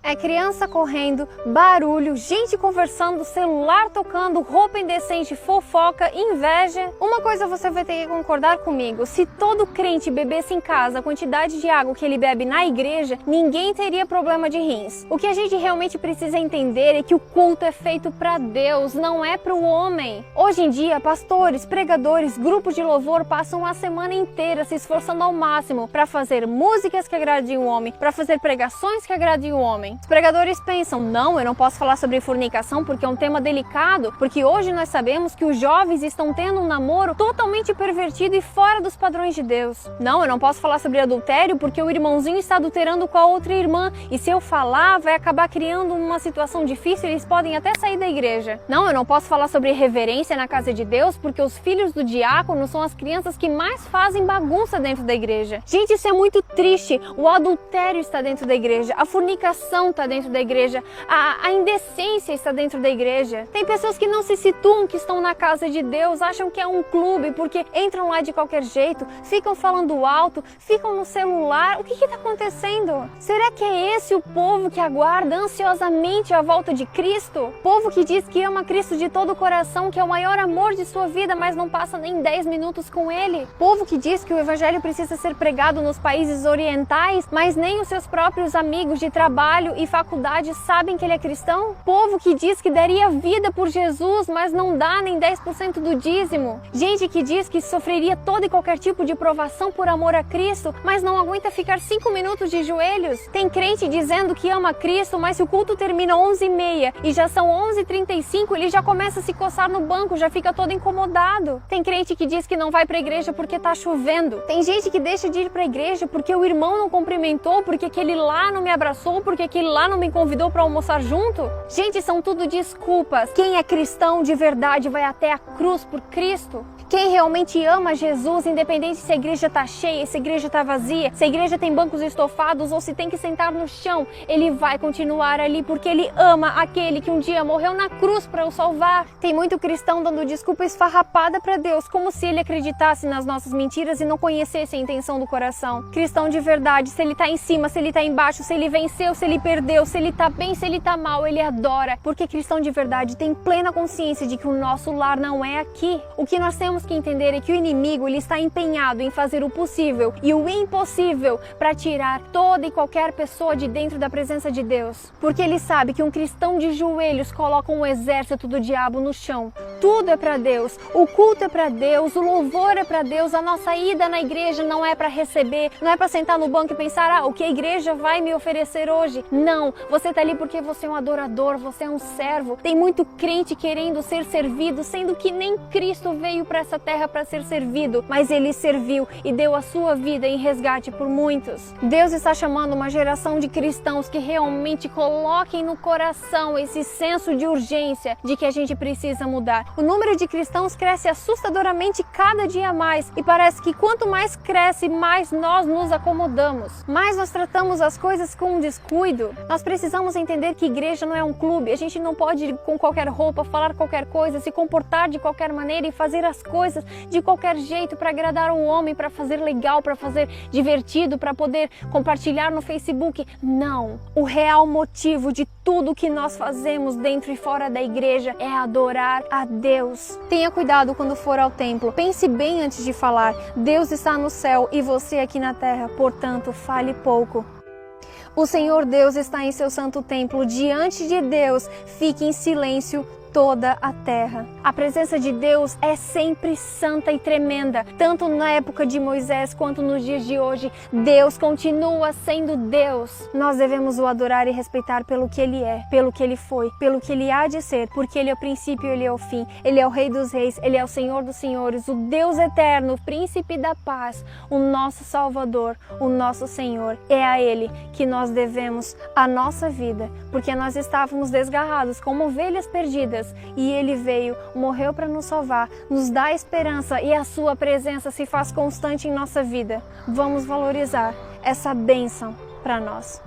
É criança correndo, barulho, gente conversando, celular tocando, roupa indecente, fofoca, inveja. Uma coisa você vai ter que concordar comigo: se todo crente bebesse em casa a quantidade de água que ele bebe na igreja, ninguém teria problema de rins. O que a gente realmente precisa entender é que o culto é feito para Deus, não é para o homem. Hoje em dia, pastores, pregadores, grupos de louvor passam a semana inteira se esforçando ao máximo para fazer músicas que agradem o homem, para fazer pregações que agradem o homem. Os pregadores pensam: não, eu não posso falar sobre fornicação porque é um tema delicado, porque hoje nós sabemos que os jovens estão tendo um namoro totalmente pervertido e fora dos padrões de Deus. Não, eu não posso falar sobre adultério porque o irmãozinho está adulterando com a outra irmã, e se eu falar vai acabar criando uma situação difícil e eles podem até sair da igreja. Não, eu não posso falar sobre reverência na casa de Deus porque os filhos do diácono são as crianças que mais fazem bagunça dentro da igreja. Gente, isso é muito triste. O adultério está dentro da igreja, a fornicação está dentro da igreja, a indecência está dentro da igreja. Tem pessoas que não se situam que estão na casa de Deus, acham que é um clube porque entram lá de qualquer jeito, ficam falando alto, ficam no celular. O que está acontecendo? Será que é esse o povo que aguarda ansiosamente a volta de Cristo? Povo que diz que ama Cristo de todo o coração, que é o maior amor de sua vida, mas não passa nem 10 minutos com Ele? Povo que diz que o evangelho precisa ser pregado nos países orientais, mas nem os seus próprios amigos de trabalho e faculdade sabem que ele é cristão? Povo que diz que daria vida por Jesus, mas não dá nem 10% do dízimo. Gente que diz que sofreria todo e qualquer tipo de provação por amor a Cristo, mas não aguenta ficar 5 minutos de joelhos. Tem crente dizendo que ama Cristo, mas se o culto termina 11h30 e já são 11h35, ele já começa a se coçar no banco, já fica todo incomodado. Tem crente que diz que não vai pra igreja porque tá chovendo. Tem gente que deixa de ir pra igreja porque o irmão não cumprimentou, porque aquele lá não me abraçou, porque aquele lá não me convidou para almoçar junto. Gente, são tudo desculpas. Quem é cristão de verdade vai até a cruz por Cristo. Quem realmente ama Jesus, independente se a igreja está cheia, se a igreja está vazia, se a igreja tem bancos estofados ou se tem que sentar no chão, ele vai continuar ali porque ele ama aquele que um dia morreu na cruz para o salvar. Tem muito cristão dando desculpa esfarrapada para Deus, como se ele acreditasse nas nossas mentiras e não conhecesse a intenção do coração. Cristão de verdade, se ele está em cima, se ele está embaixo, se ele venceu, se ele perdeu, se ele está bem, se ele está mal, ele adora. Porque cristão de verdade tem plena consciência de que o nosso lar não é aqui. O que nós temos que entender é que o inimigo ele está empenhado em fazer o possível e o impossível para tirar toda e qualquer pessoa de dentro da presença de Deus. Porque ele sabe que um cristão de joelhos coloca um exército do diabo no chão. Tudo é para Deus, o culto é para Deus, o louvor é para Deus, a nossa ida na igreja não é para receber, não é para sentar no banco e pensar: o que a igreja vai me oferecer hoje? Não, você está ali porque você é um adorador, você é um servo. Tem muito crente querendo ser servido, sendo que nem Cristo veio para essa terra para ser servido, mas ele serviu e deu a sua vida em resgate por muitos. Deus está chamando uma geração de cristãos que realmente coloquem no coração esse senso de urgência de que a gente precisa mudar. O número de cristãos cresce assustadoramente cada dia mais e parece que quanto mais cresce, mais nós nos acomodamos, mais nós tratamos as coisas com um descuido. Nós precisamos entender que igreja não é um clube. A gente não pode ir com qualquer roupa, falar qualquer coisa, se comportar de qualquer maneira e fazer as coisas de qualquer jeito para agradar o homem, para fazer legal, para fazer divertido, para poder compartilhar no Facebook. Não. O real motivo de tudo que nós fazemos dentro e fora da igreja é adorar a Deus. Tenha cuidado quando for ao templo. Pense bem antes de falar. Deus está no céu e você aqui na terra, portanto, fale pouco. O Senhor Deus está em seu santo templo. Diante de Deus, fique em silêncio toda a terra. A presença de Deus é sempre santa e tremenda, tanto na época de Moisés quanto nos dias de hoje. Deus continua sendo Deus. Nós devemos o adorar e respeitar pelo que Ele é, pelo que Ele foi, pelo que Ele há de ser, porque Ele é o princípio e Ele é o fim. Ele é o Rei dos Reis, Ele é o Senhor dos Senhores, o Deus eterno, o Príncipe da Paz, o nosso Salvador, o nosso Senhor. É a Ele que nós devemos a nossa vida, porque nós estávamos desgarrados como ovelhas perdidas, e Ele veio, morreu para nos salvar, nos dá esperança e a sua presença se faz constante em nossa vida. Vamos valorizar essa bênção para nós.